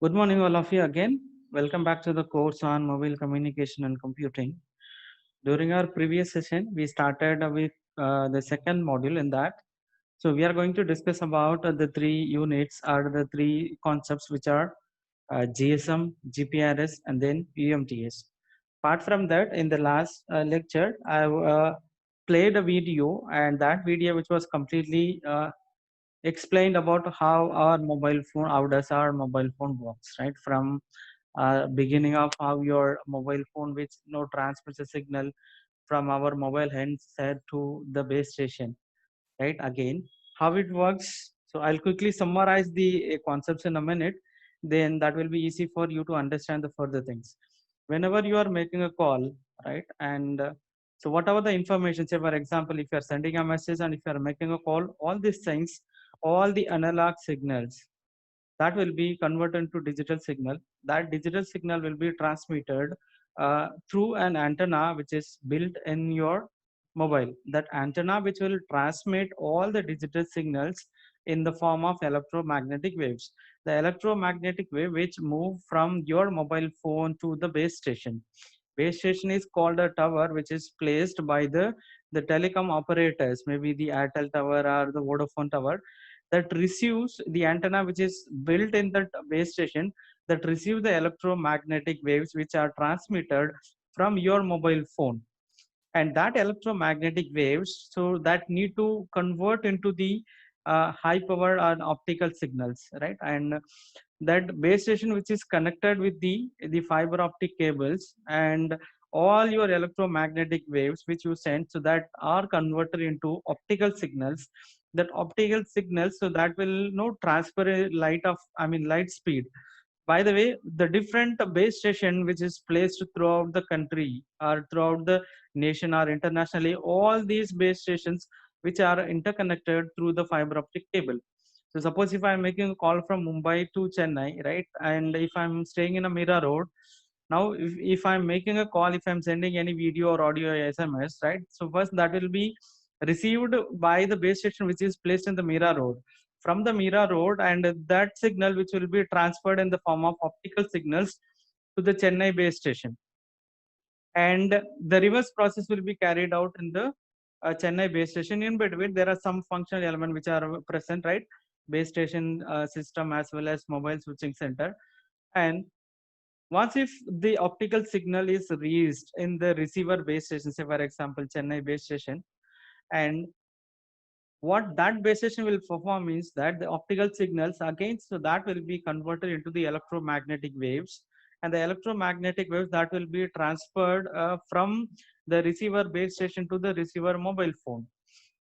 Good morning, all of you again. Welcome back to the course on mobile communication and computing. During our previous session, we started with the second module in that. So we are going to discuss about the three units or the three concepts which are GSM, GPRS, and then UMTS. Apart from that, in the last lecture, I played a video, and that video which was completely explained about how does our mobile phone works, right? From beginning of how your mobile phone which transmits a signal from our mobile handset to the base station, right? Again, how it works. So I'll quickly summarize the concepts in a minute, then that will be easy for you to understand the further things. Whenever you are making a call, right? And so whatever the information, say for example, if you are sending a message and if you are making a call, all these things, all the analog signals, that will be converted into digital signal. That digital signal will be transmitted through an antenna which is built in your mobile. That antenna which will transmit all the digital signals in the form of electromagnetic waves. The electromagnetic wave which move from your mobile phone to the base station. Base station is called a tower which is placed by the telecom operators, maybe the Airtel tower or the Vodafone tower, that receives the antenna which is built in that base station, that receive the electromagnetic waves which are transmitted from your mobile phone. And that electromagnetic waves, so that need to convert into the high power and optical signals, right? And that base station which is connected with the fiber optic cables, and all your electromagnetic waves which you send, so that are converted into optical signals. That optical signals, so that will transfer a light speed. By the way, the different base station which is placed throughout the country or throughout the nation or internationally, all these base stations which are interconnected through the fiber optic cable. So suppose if I'm making a call from Mumbai to Chennai, right? And if I'm staying in a Mira Road, now if I'm making a call, if I'm sending any video or audio or SMS, right? So first that will be received by the base station which is placed in the Mira Road. From the Mira Road, and that signal which will be transferred in the form of optical signals to the Chennai base station. And the reverse process will be carried out in the Chennai base station. In between, there are some functional elements which are present, right? Base station system as well as mobile switching center. And once if the optical signal is reached in the receiver base station, say for example, Chennai base station, and what that base station will perform is that the optical signals again, so that will be converted into the electromagnetic waves, and the electromagnetic waves that will be transferred from the receiver base station to the receiver mobile phone.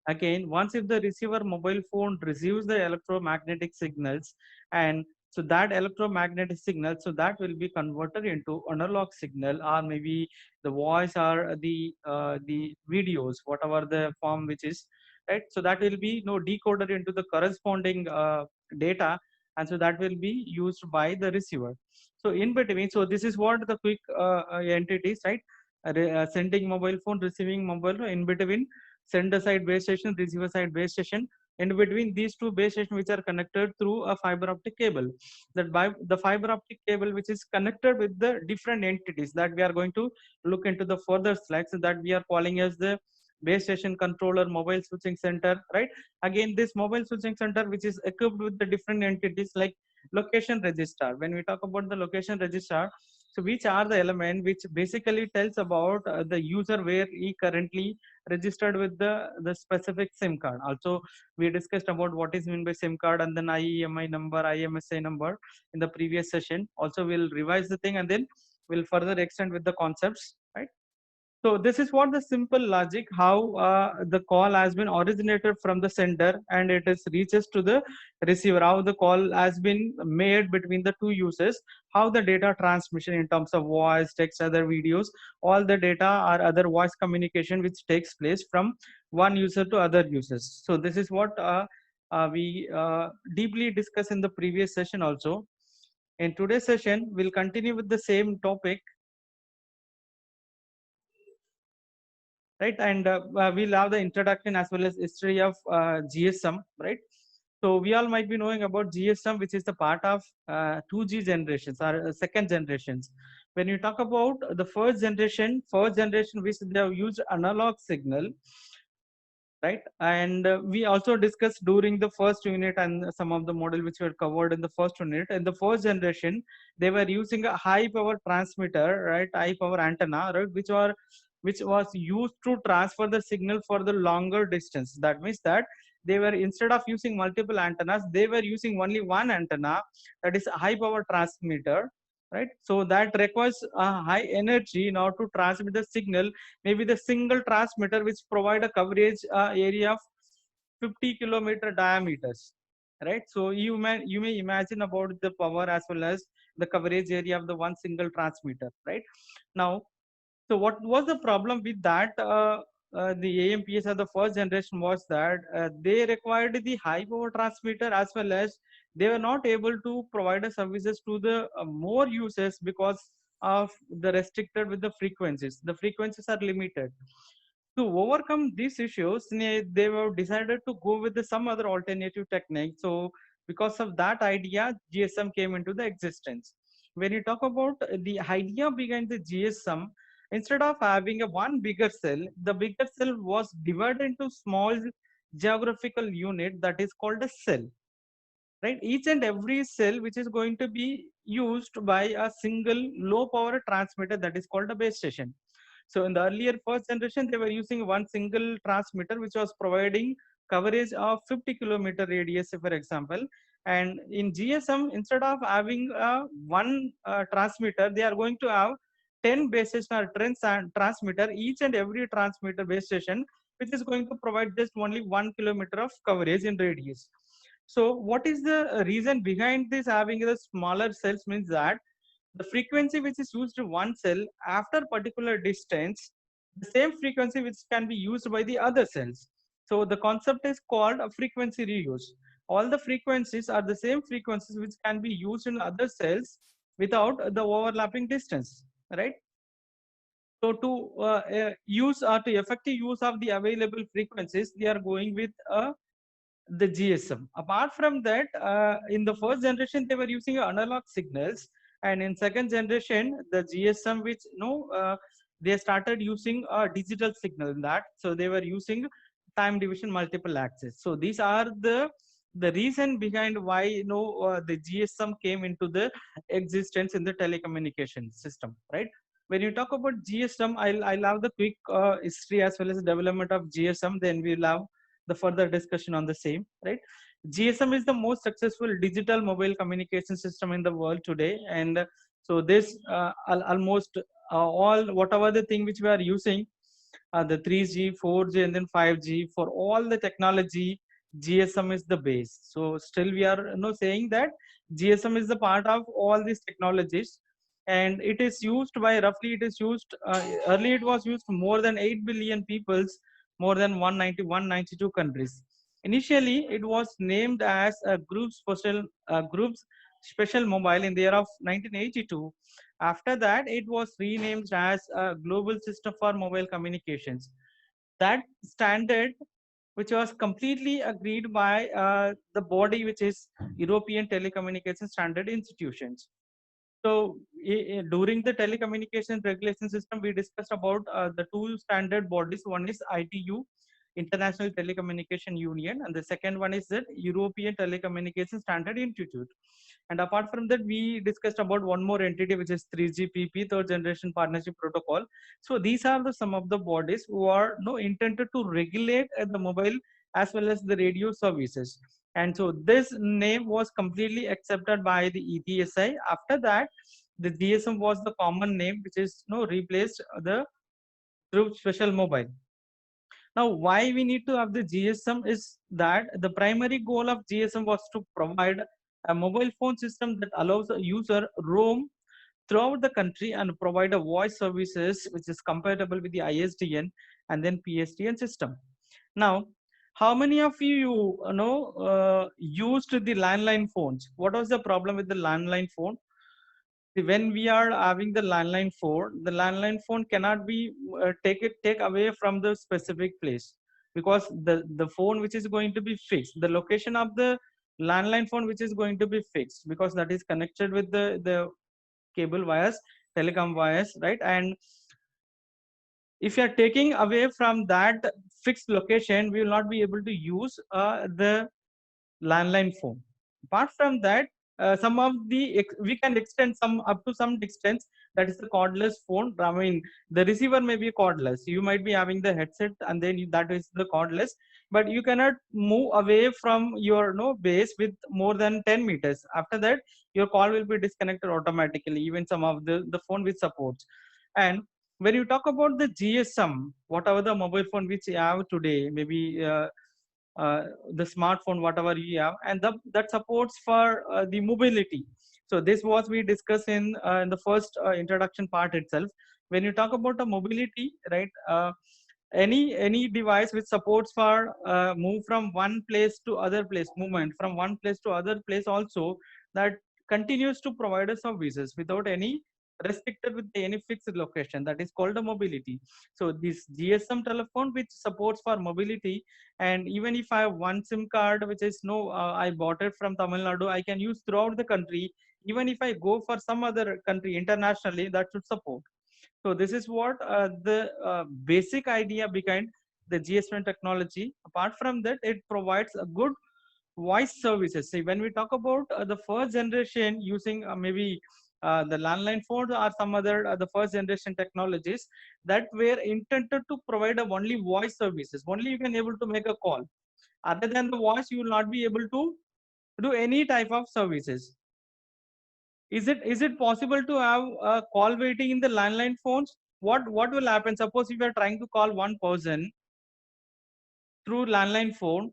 Again, once if the receiver mobile phone receives the electromagnetic signals, and so that electromagnetic signal, so that will be converted into analog signal, or maybe the voice or the videos, whatever the form which is, right? So that will be decoded into the corresponding data, and so that will be used by the receiver. So in between, so this is what the quick entities, right? Sending mobile phone, receiving mobile phone. In between, sender side base station, receiver side base station. In between these two base stations which are connected through a fiber optic cable. That by the fiber optic cable which is connected with the different entities that we are going to look into the further slides, that we are calling as the base station controller, mobile switching center, right? Again, this mobile switching center which is equipped with the different entities like location register. When we talk about the location register, so which are the element which basically tells about the user where he currently registered with the specific SIM card. Also, we discussed about what is meant by SIM card, and then IEMI number, IMSI number in the previous session. Also, we'll revise the thing, and then we'll further extend with the concepts, right? So this is what the simple logic, how the call has been originated from the sender and it is reaches to the receiver, how the call has been made between the two users, how the data transmission in terms of voice, text, other videos, all the data or other voice communication which takes place from one user to other users. So this is what we deeply discussed in the previous session also. In today's session, we'll continue with the same topic, right? And we'll have the introduction as well as history of GSM, right? So we all might be knowing about GSM, which is the part of 2G generations or second generations. When you talk about the first generation which they have used analog signal, right? And we also discussed during the first unit and some of the model which were covered in the first unit. In the first generation, they were using a high power transmitter, right? High power antenna, right? Which was used to transfer the signal for the longer distance. That means that they were, instead of using multiple antennas, they were using only one antenna, that is a high power transmitter, right? So that requires a high energy in order to transmit the signal. Maybe the single transmitter which provide a coverage area of 50-kilometer diameters, right? So you may imagine about the power as well as the coverage area of the one single transmitter, right? Now, so what was the problem with that? The AMPS of the first generation was that they required the high power transmitter, as well as they were not able to provide the services to the more users because of the restricted with the frequencies. The frequencies are limited. To overcome these issues, they were decided to go with some other alternative technique. So because of that idea, GSM came into the existence. When you talk about the idea behind the GSM, instead of having a one bigger cell, the bigger cell was divided into small geographical unit that is called a cell, right? Each and every cell which is going to be used by a single low power transmitter that is called a base station. So in the earlier first generation, they were using one single transmitter which was providing coverage of 50-kilometer radius, for example. And in GSM, instead of having one transmitter, they are going to have 10 base station or 10 transmitter, each and every transmitter base station, which is going to provide just only 1 kilometer of coverage in radius. So what is the reason behind this having the smaller cells means that the frequency which is used in one cell after particular distance, the same frequency which can be used by the other cells. So the concept is called a frequency reuse. All the frequencies are the same frequencies which can be used in other cells without the overlapping distance, right? So to use or to effective use of the available frequencies, they are going with the GSM. Apart from that, in the first generation, they were using analog signals, and in second generation, the GSM, which they started using a digital signal in that. So they were using time division multiple access. So these are the reason behind why the GSM came into the existence in the telecommunication system, right? When you talk about GSM, I'll have the quick history as well as development of GSM. Then we'll have the further discussion on the same, right? GSM is the most successful digital mobile communication system in the world today, and so this almost all whatever the thing which we are using, the 3G, 4G, and then 5G, for all the technology, GSM is the base. So still we are saying that GSM is the part of all these technologies, and it is used by roughly it is used early it was used more than 8 billion peoples, more than 192 countries. Initially, it was named as a groups special mobile in the year of 1982. After that, it was renamed as a global system for mobile communications. That standard, which was completely agreed by the body, which is European Telecommunication Standard Institutions. So during the telecommunication regulation system, we discussed about the two standard bodies. One is ITU, International Telecommunication Union, and the second one is the European Telecommunication Standard Institute. And apart from that, we discussed about one more entity, which is 3GPP, Third Generation Partnership Protocol. So these are the some of the bodies who are intended to regulate the mobile as well as the radio services. And so this name was completely accepted by the ETSI. After that, the GSM was the common name, which is replaced the group special mobile. Now, why we need to have the GSM is that the primary goal of GSM was to provide a mobile phone system that allows a user roam throughout the country and provide a voice services which is compatible with the ISDN and then PSTN system. Now, how many of used the landline phones? What was the problem with the landline phone? When we are having the landline phone cannot be take away from the specific place, because the phone which is going to be fixed, the location of the landline phone which is going to be fixed, because that is connected with the cable wires, telecom wires, right? And if you are taking away from that fixed location, we will not be able to use the landline phone. Apart from that, some of the we can extend some up to some distance. That is the cordless phone. I mean, the receiver may be cordless. You might be having the headset, and then that is the cordless. But you cannot move away from your base with more than 10 meters. After that, your call will be disconnected automatically. Even some of the phone which supports. And when you talk about the GSM, whatever the mobile phone which you have today, maybe uh, the smartphone, whatever you have, and that supports for the mobility. So this was we discussed in the first introduction part itself. When you talk about the mobility, right? Any device which supports for move from one place to other place, movement from one place to other place also, that continues to provide us services without any restricted with any fixed location, that is called a mobility. So this GSM telephone which supports for mobility, and even if I have one SIM card which is I bought it from Tamil Nadu, I can use throughout the country. Even if I go for some other country internationally, that should support. So this is what the basic idea behind the GSM technology. Apart from that, it provides a good voice services. See, when we talk about the first generation using maybe the landline phone or some other the first generation technologies that were intended to provide only voice services. Only you can able to make a call. Other than the voice, you will not be able to do any type of services. Is it possible to have a call waiting in the landline phones? What will happen? Suppose if you are trying to call one person through landline phone,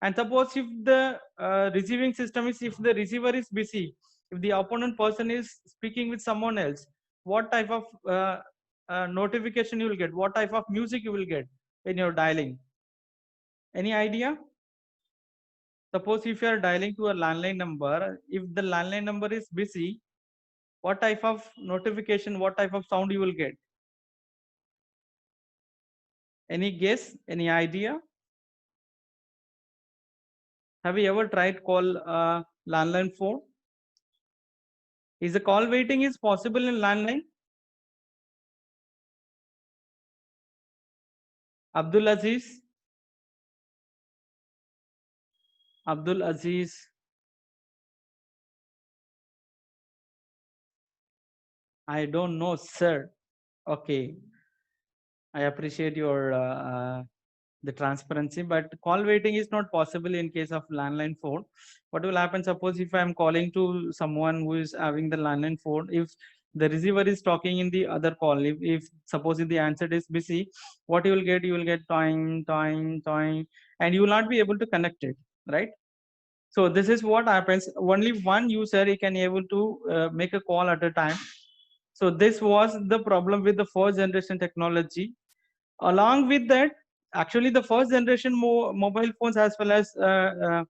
and suppose if the receiving system is, if the receiver is busy, if the opponent person is speaking with someone else, what type of notification you will get? What type of music you will get when you're dialing? Any idea? Suppose if you are dialing to a landline number, if the landline number is busy, what type of notification, what type of sound you will get? Any guess? Any idea? Have you ever tried call landline phone? Is the call waiting is possible in landline? Abdul Aziz? Abdul Aziz? I don't know, sir. Okay, I appreciate your the transparency, but call waiting is not possible in case of landline phone. What will happen? Suppose if I am calling to someone who is having the landline phone, if the receiver is talking in the other call, if suppose if the answer is busy, what you will get? You will get toing, toing, toing, and you will not be able to connect it, right? So this is what happens. Only one user he can able to make a call at a time. So this was the problem with the first generation technology. Along with that, actually the first generation mobile phones as well as the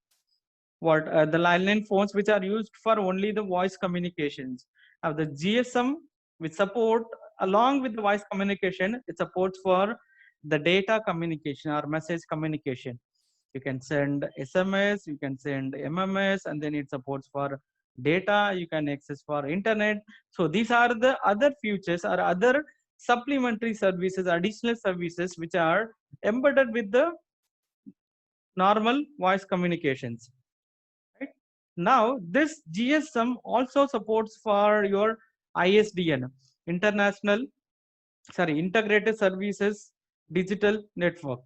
landline phones which are used for only the voice communications. Now the GSM which support along with the voice communication, it supports for the data communication or message communication. You can send SMS, you can send MMS, and then it supports for data, you can access for internet. So these are the other features or other supplementary services, additional services which are embedded with the normal voice communications. Right? Now this GSM also supports for your ISDN, international integrated services digital network.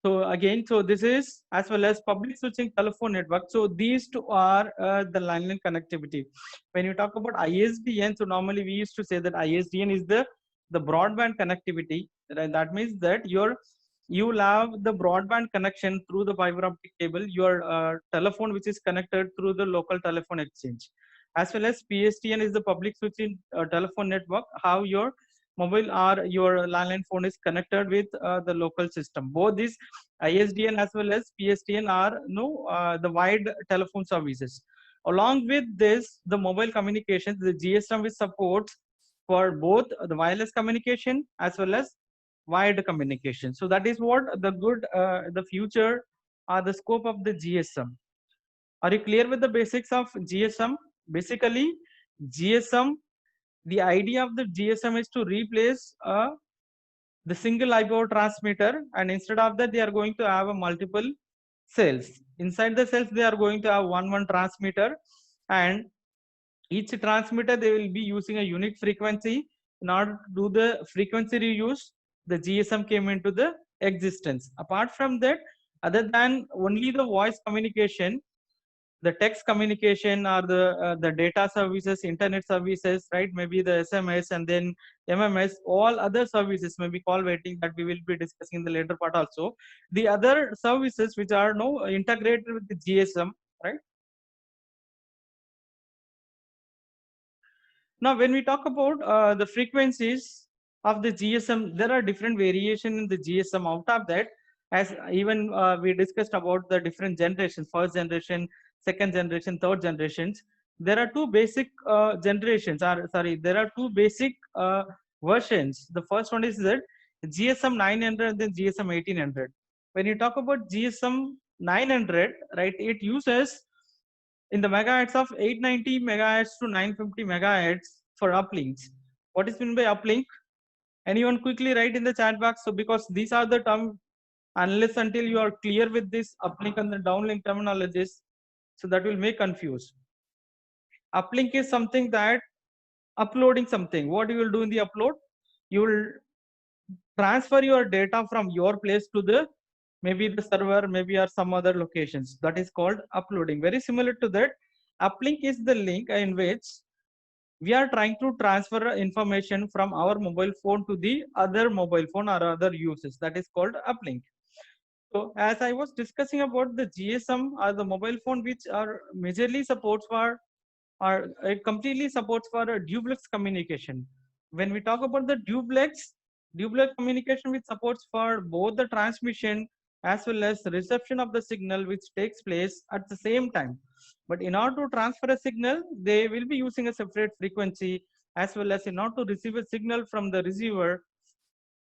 So again, so this is as well as public switching telephone network. So these two are the landline connectivity. When you talk about ISDN, so normally we used to say that ISDN is the broadband connectivity. Right? That means that you will have the broadband connection through the fiber optic cable, your telephone which is connected through the local telephone exchange, as well as PSTN is the public switching telephone network. How your mobile or your landline phone is connected with the local system. Both these ISDN as well as PSTN are the wide telephone services. Along with this, the mobile communications, the GSM which supports for both the wireless communication as well as wired communication. So that is what the good the future or the scope of the GSM. Are you clear with the basics of GSM? Basically, GSM, the idea of the GSM is to replace the single IPO transmitter, and instead of that, they are going to have a multiple cells. Inside the cells, they are going to have one transmitter, and each transmitter they will be using a unique frequency. In order to do the frequency reuse, the GSM came into the existence. Apart from that, other than only the voice communication, the text communication or the data services, internet services, right? Maybe the SMS and then MMS, all other services, maybe call waiting, that we will be discussing in the later part also. The other services which are now integrated with the GSM, right? Now, when we talk about the frequencies of the GSM, there are different variation in the GSM. Out of that, as even we discussed about the different generations, first generation, second generation, third generations. There are two basic generations, or sorry, there are two basic versions. The first one is that GSM 900 and then GSM 1800. When you talk about GSM 900, right, it uses in the megahertz of 890 megahertz to 950 megahertz for uplinks. What is meant by uplink? Anyone quickly write in the chat box. So because these are the terms, unless until you are clear with this uplink and the downlink terminologies, so that will make confuse. Uplink is something that uploading something. What you will do in the upload? You will transfer your data from your place to the maybe the server, maybe or some other locations. That is called uploading. Very similar to that, uplink is the link in which we are trying to transfer information from our mobile phone to the other mobile phone or other uses. That is called uplink. So as I was discussing about the GSM or the mobile phone, which are majorly supports for, or it completely supports for a duplex communication. When we talk about the duplex communication, which supports for both the transmission as well as the reception of the signal, which takes place at the same time. But in order to transfer a signal, they will be using a separate frequency, as well as in order to receive a signal from the receiver,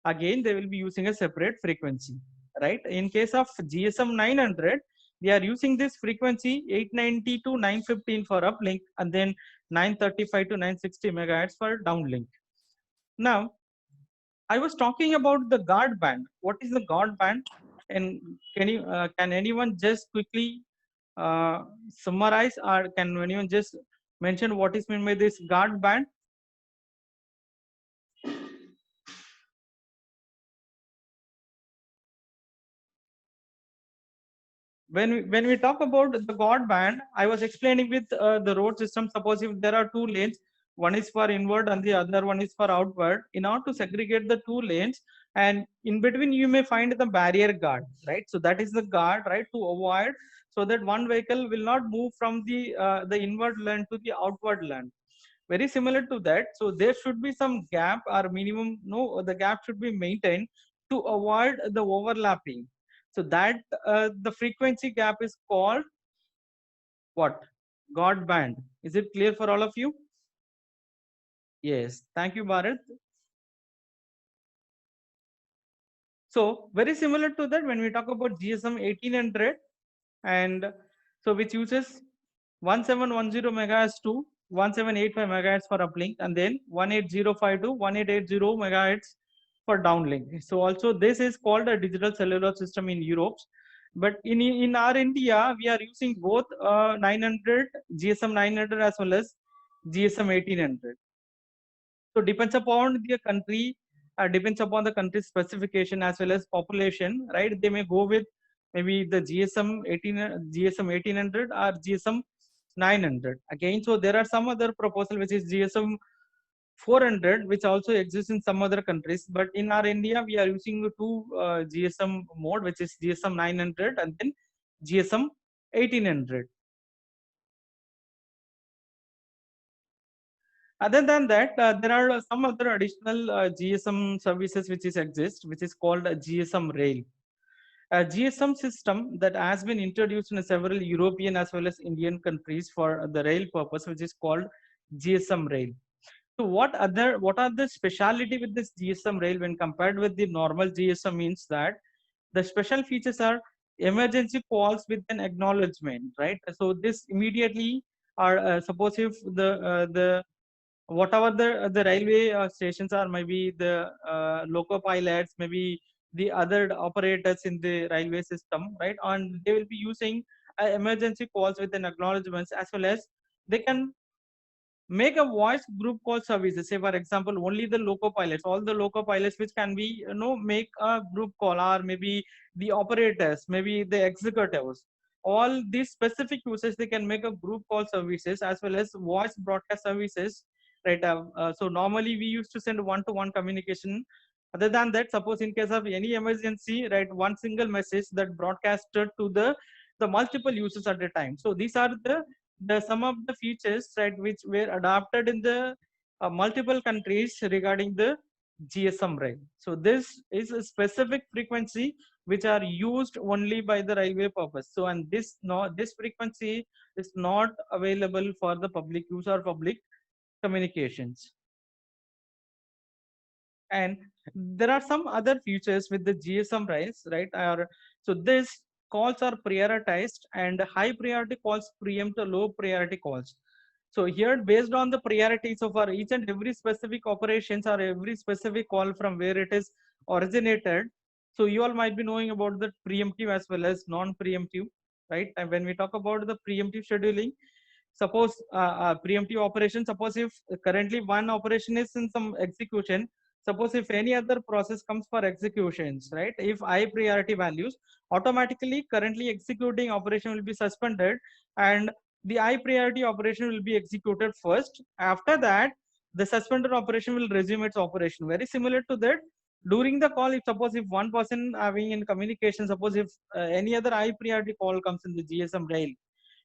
again they will be using a separate frequency, right? In case of GSM 900, we are using this frequency 890 to 915 for uplink, and then 935 to 960 megahertz for downlink. Now, I was talking about the guard band. What is the guard band? And can anyone just quickly summarize, or can anyone just mention what is meant by this guard band? When we talk about the guard band, I was explaining with the road system. Suppose if there are two lanes, one is for inward and the other one is for outward. In order to segregate the two lanes, and in between you may find the barrier guard, right? So that is the guard, right, to avoid, so that one vehicle will not move from the inward lane to the outward lane. Very similar to that. So there should be some gap or minimum, no, the gap should be maintained to avoid the overlapping. So that the frequency gap is called what? Guard band. Is it clear for all of you? Yes. Thank you, Bharat. So very similar to that, when we talk about GSM 1800, and so which uses 1710 megahertz to 1785 megahertz for uplink, and then 18052 to 1880 megahertz for downlink. So also this is called a digital cellular system in Europe. But in our India, we are using both 900 GSM 900 as well as GSM 1800. So depends upon the country, depends upon the country's specification as well as population, right? They may go with maybe the GSM 1800 or GSM 900 again. So there are some other proposal which is GSM 400, which also exists in some other countries. But in our India, we are using two GSM mode, which is GSM 900 and then GSM 1800. Other than that, there are some other additional GSM services which exist, which is called a GSM rail. A GSM system that has been introduced in several European as well as Indian countries for the rail purpose, which is called GSM rail. So what are the speciality with this GSM rail when compared with the normal GSM? Means that the special features are emergency calls with an acknowledgement, right? So this immediately are suppose if the whatever the railway stations are, maybe the loco pilots, maybe the other operators in the railway system, right? And they will be using emergency calls with an acknowledgements, as well as they can make a voice group call services. Say for example, only the loco pilots, all the loco pilots which can be, make a group call, or maybe the operators, maybe the executives, all these specific users, they can make a group call services as well as voice broadcast services, right? So normally we used to send one-to-one communication. Other than that, suppose in case of any emergency, right, one single message that broadcasted to the multiple users at a time. So these are the some of the features, right, which were adopted in the multiple countries regarding the GSM rail. So this is a specific frequency which are used only by the railway purpose. So and this frequency is not available for the public use or public communications. And there are some other features with the GSM rails, right? So this calls are prioritized, and high priority calls preempt low priority calls. So here, based on the priorities of our each and every specific operations or every specific call from where it is originated. So you all might be knowing about the preemptive as well as non-preemptive, right? And when we talk about the preemptive scheduling, suppose preemptive operation, suppose if currently one operation is in some execution, suppose if any other process comes for executions, right? If high priority values, automatically currently executing operation will be suspended, and the high priority operation will be executed first. After that, the suspended operation will resume its operation. Very similar to that, during the call, if suppose if one person having in communication, suppose if any other high priority call comes in the GSM rail,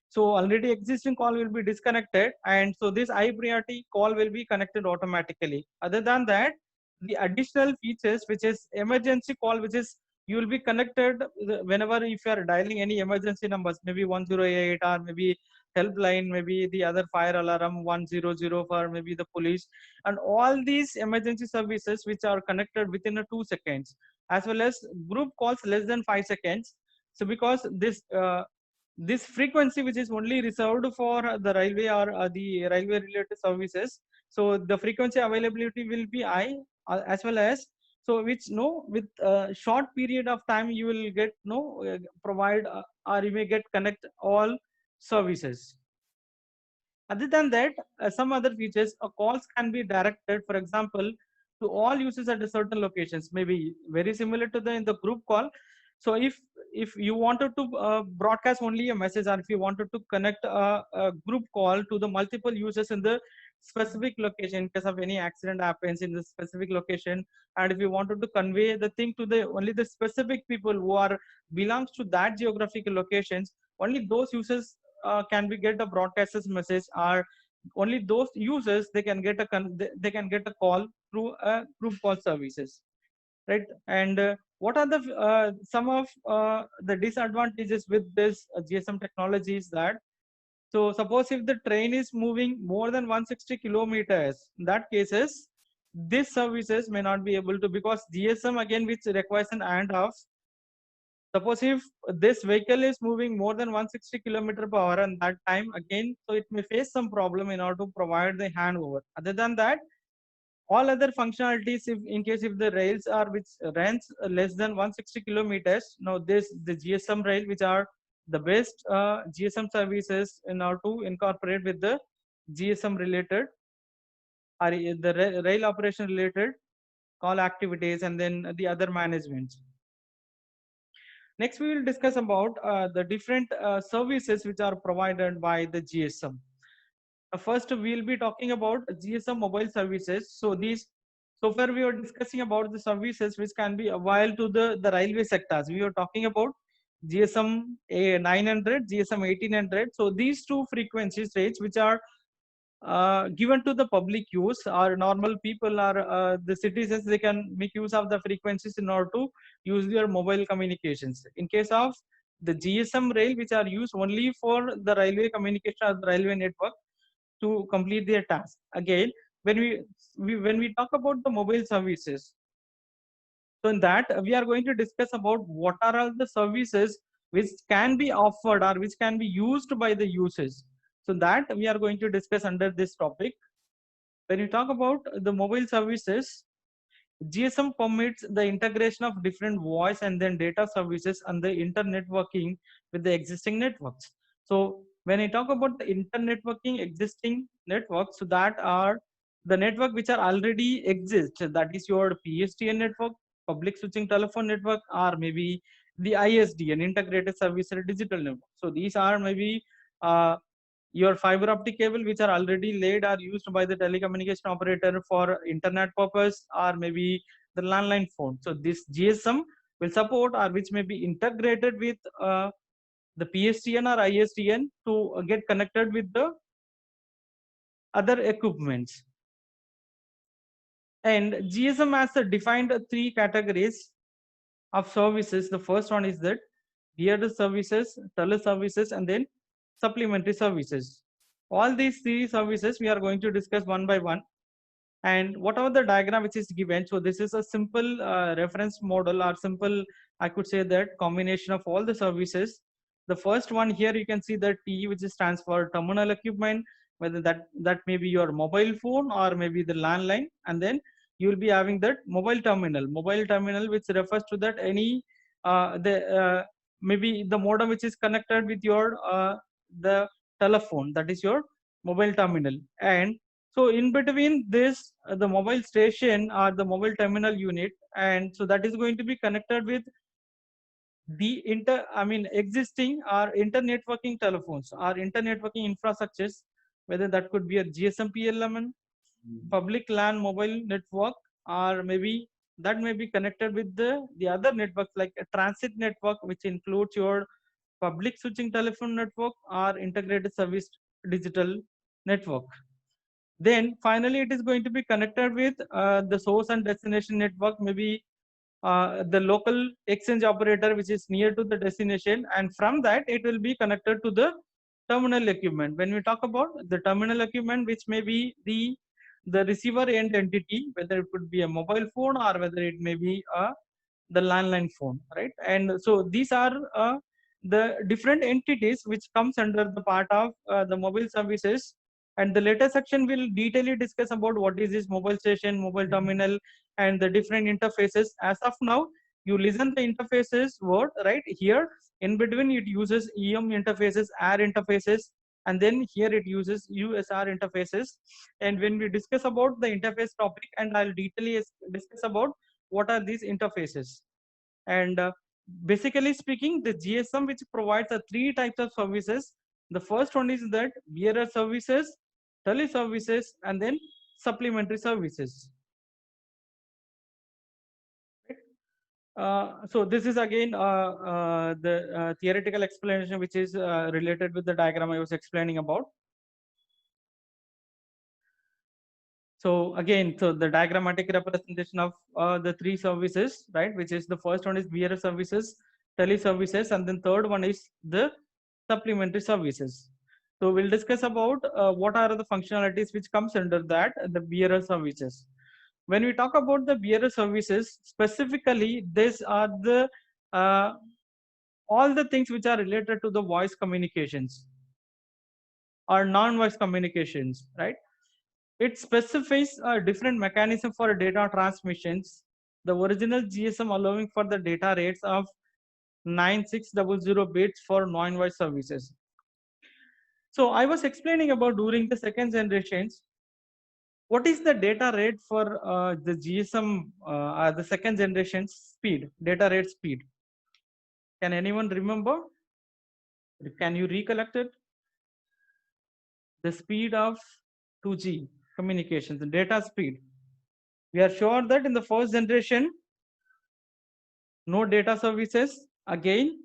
so already existing call will be disconnected, and so this high priority call will be connected automatically. Other than that, the additional features, which is emergency call, which is you will be connected whenever if you are dialing any emergency numbers, maybe 108, or maybe helpline, maybe the other fire alarm 100 for maybe the police, and all these emergency services which are connected within a 2 seconds, as well as group calls less than 5 seconds. So because this frequency which is only reserved for the railway or the railway related services, so the frequency availability will be high, as well as, so which no with a short period of time you will get provide or you may get connect all services. Other than that, some other features, calls can be directed, for example, to all users at a certain locations, maybe very similar to the in the group call. So if you wanted to broadcast only a message, or if you wanted to connect a group call to the multiple users in the specific location in case of any accident happens in the specific location, and if you wanted to convey the thing to the only the specific people who are belongs to that geographical locations, only those users can be get a broadcaster's message, or only those users they can get they can get a call through a group call services, right? And what are the some of the disadvantages with this GSM technology is that, so suppose if the train is moving more than 160 kilometers, in that cases these services may not be able to, because GSM again which requires an handoff. Suppose if this vehicle is moving more than 160 kilometer per hour, and that time again, so it may face some problem in order to provide the handover. Other than that, all other functionalities, if in case if the rails are which runs less than 160 kilometers, now this the GSM rail which are the best GSM services in order to incorporate with the GSM related or the rail operation related call activities, and then the other management. Next, we will discuss about the different services which are provided by the GSM. First, we will be talking about GSM mobile services. So these, so far we were discussing about the services which can be available to the railway sectors. We were talking about GSM 900, GSM 1800. So these two frequencies rates which are given to the public use, or normal people or the citizens, they can make use of the frequencies in order to use their mobile communications. In case of the GSM rail which are used only for the railway communication or the railway network to complete their task. Again, when we talk about the mobile services, so in that we are going to discuss about what are all the services which can be offered or which can be used by the users. So that we are going to discuss under this topic. When you talk about the mobile services, GSM permits the integration of different voice and then data services and the internetworking with the existing networks. So when I talk about the internetworking existing networks, so that are the network which are already exist. That is your PSTN network, public switching telephone network, or maybe the ISD, an integrated service or digital network. So these are maybe your fiber optic cable which are already laid or used by the telecommunication operator for internet purpose, or maybe the landline phone. So this GSM will support or which may be integrated with the PSTN or ISDN to get connected with the other equipments. And GSM has defined three categories of services. The first one is that beard services, teleservices, and then supplementary services. All these three services we are going to discuss one by one. And whatever the diagram which is given, so this is a simple reference model, or simple, I could say that combination of all the services. The first one here you can see the T, which stands for terminal equipment, whether that may be your mobile phone or maybe the landline, and then you will be having that mobile terminal which refers to that any maybe the modem which is connected with your the telephone, that is your mobile terminal. And so in between this, the mobile station or the mobile terminal unit, and so that is going to be connected with the existing or internetworking telephones or internetworking infrastructures, whether that could be a GSM PLMN, public LAN mobile network, or maybe that may be connected with the other networks like a transit network, which includes your public switching telephone network or integrated service digital network. Then finally it is going to be connected with the source and destination network, maybe the local exchange operator which is near to the destination, and from that it will be connected to the terminal equipment. When we talk about the terminal equipment, which may be the receiver end entity, whether it could be a mobile phone or whether it may be the landline phone, right? And so these are the different entities which comes under the part of the mobile services. And the later section will detailedly discuss about what is this mobile station, mobile terminal, and the different interfaces. As of now, you listen the interfaces word right here. In between, it uses EM interfaces, AR interfaces, and then here it uses USR interfaces. And when we discuss about the interface topic, and I'll detailedly discuss about what are these interfaces. And basically speaking, the GSM which provides three types of services. The first one is that bearer services, teleservices, and then supplementary services. So this is again the theoretical explanation which is related with the diagram I was explaining about. So again, so the diagrammatic representation of the three services, right, which is the first one is bearer services, teleservices, and then third one is the supplementary services. So we'll discuss about what are the functionalities which comes under that, the bearer services. When we talk about the bearer services, specifically, these are the all the things which are related to the voice communications or non-voice communications, right? It specifies a different mechanism for data transmissions. The original GSM allowing for the data rates of 9600 bits for non-voice services. So I was explaining about during the second generations, what is the data rate for the GSM, the second generation speed, data rate speed? Can anyone remember? Can you recollect it? The speed of 2G communications, the data speed. We are sure that in the first generation, no data services. Again,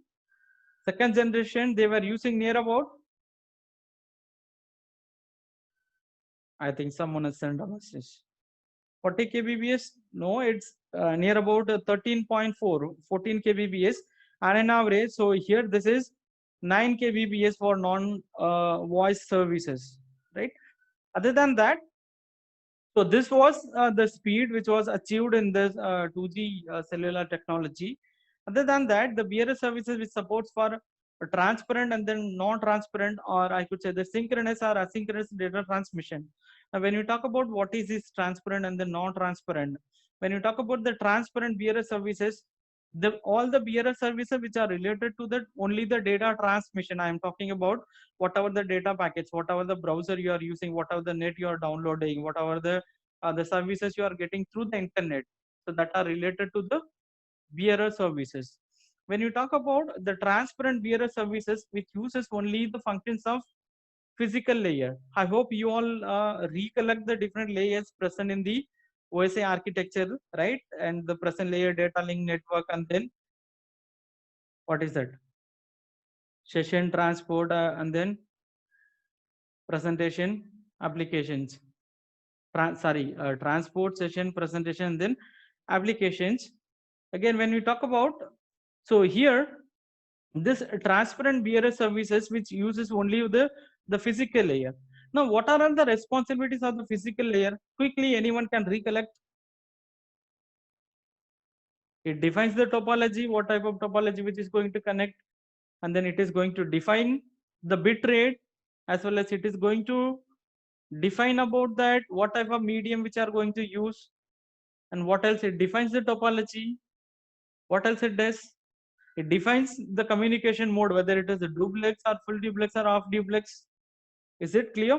second generation, they were using near about, I think someone has sent a message, 40 kbps. No, it's near about 13.4, 14 kbps and an average. So here this is 9 kbps for non voice services, right? Other than that, so this was the speed which was achieved in this 2G cellular technology. Other than that, the BRS services which supports for transparent and then non-transparent, or I could say the synchronous or asynchronous data transmission. Now, when you talk about what is this transparent and the non-transparent, when you talk about the transparent BRS services, all the BRS services which are related to the only the data transmission. I am talking about whatever the data packets, whatever the browser you are using, whatever the net you are downloading, whatever the services you are getting through the internet. So that are related to the BRS services. When you talk about the transparent BRS services, which uses only the functions of physical layer. I hope you all recollect the different layers present in the OSI architecture, right? And the present layer, data link network, and then what is that? Session transport, and then presentation applications. Transport, session, presentation, and then applications. Again, when we talk about, so here this transparent BRS services which uses only the physical layer. Now, what are the responsibilities of the physical layer? Quickly, anyone can recollect. It defines the topology, what type of topology which is going to connect, and then it is going to define the bit rate, as well as it is going to define about that what type of medium which are going to use, and what else it defines the topology. What else it does? It defines the communication mode, whether it is a duplex or full duplex or half duplex. Is it clear?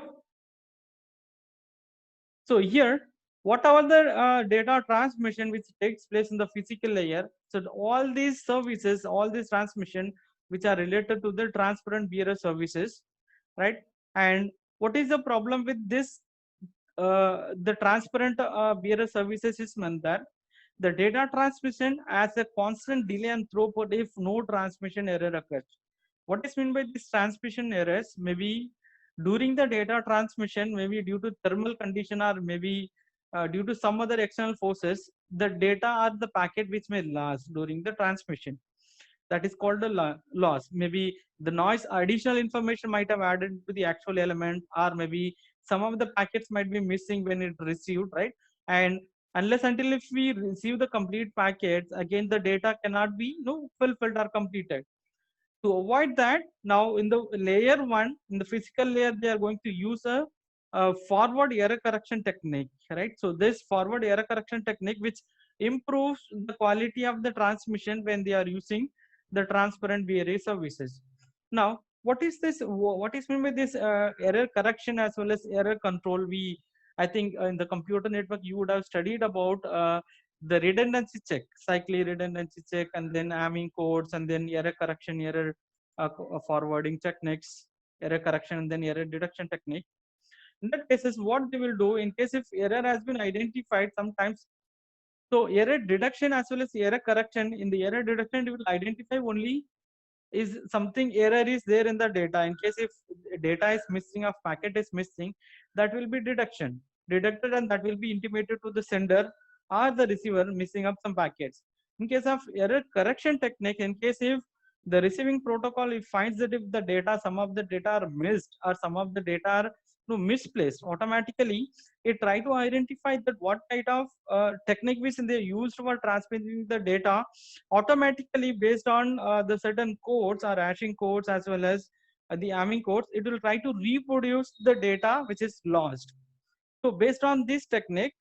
So here, whatever the data transmission which takes place in the physical layer, so all these services, all these transmission which are related to the transparent BRS services, right? And what is the problem with this? The transparent BRS services is meant that the data transmission has a constant delay and throughput if no transmission error occurs. What is meant by this transmission errors? Maybe during the data transmission, maybe due to thermal condition, or maybe due to some other external forces, the data or the packet which may last during the transmission. That is called the loss. Maybe the noise, additional information might have added to the actual element, or maybe some of the packets might be missing when it received, right? And unless until if we receive the complete packets, again the data cannot be fulfilled or completed. To avoid that, now in the layer one, in the physical layer, they are going to use a forward error correction technique, right? So this forward error correction technique, which improves the quality of the transmission when they are using the transparent BRA services. Now, what is this? What is meant by this error correction as well as error control? I think in the computer network, you would have studied about the redundancy check, cyclic redundancy check, and then Hamming codes, and then error correction, error forwarding techniques, error correction, and then error detection technique. In that cases, what they will do in case if error has been identified, sometimes so error detection as well as error correction. In the error detection, it will identify only is something error is there in the data. In case if data is missing, of packet is missing, that will be detected, and that will be intimated to the sender or the receiver missing up some packets. In case of error correction technique, in case if the receiving protocol, it finds that if the data, some of the data are missed, or some of the data are misplaced, automatically it try to identify that what kind of technique which they used for transmitting the data. Automatically, based on the certain codes or hashing codes, as well as the Hamming codes, it will try to reproduce the data which is lost. So based on this technique,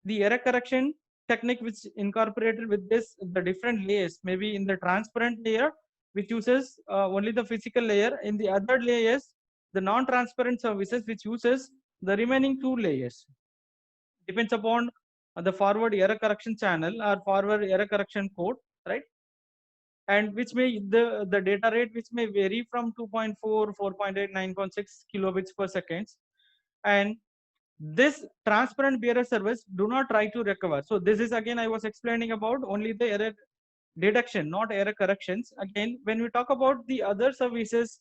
the error correction technique which incorporated with this, the different layers, maybe in the transparent layer which uses only the physical layer, in the other layers the non-transparent services which uses the remaining two layers. Depends upon the forward error correction channel or forward error correction code, right? And which may the data rate which may vary from 2.4, 4.8, 9.6 kilobits per second. And this transparent bearer service do not try to recover. So this is again I was explaining about only the error detection, not error corrections. Again, when we talk about the other services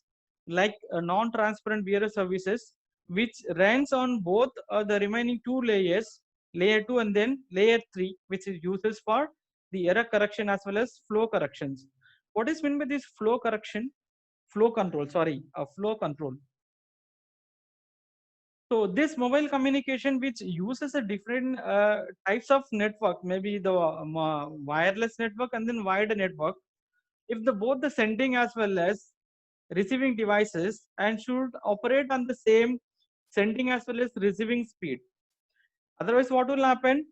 like non-transparent bearer services, which runs on both the remaining two layers, layer 2 and then layer 3, which is uses for the error correction as well as flow corrections. What is meant by this flow correction? Flow control, sorry, flow control. So this mobile communication, which uses a different types of network, maybe the wireless network and then wired network, if the both the sending as well as receiving devices and should operate on the same sending as well as receiving speed. Otherwise, what will happen?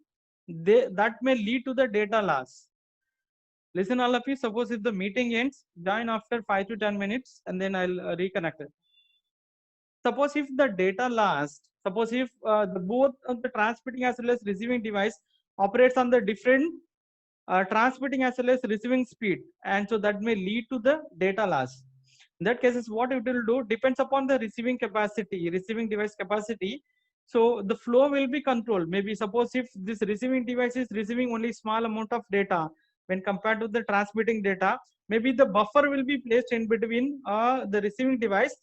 That may lead to the data loss. Listen, all of you. Suppose if the meeting ends, join after 5 to 10 minutes, and then I'll reconnect it. Suppose if the data lost, suppose if the both of the transmitting as well as receiving device operates on the different transmitting as well as receiving speed, and so that may lead to the data loss. In that case, what it will do depends upon the receiving capacity, receiving device capacity. So the flow will be controlled. Maybe suppose if this receiving device is receiving only small amount of data when compared to the transmitting data, maybe the buffer will be placed in between the receiving device,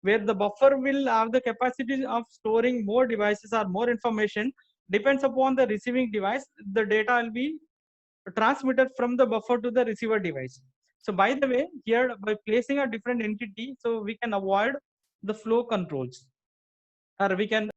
where the buffer will have the capacity of storing more devices or more information. Depends upon the receiving device, the data will be transmitted from the buffer to the receiver device. So by the way, here by placing a different entity, so we can avoid the flow controls, or we can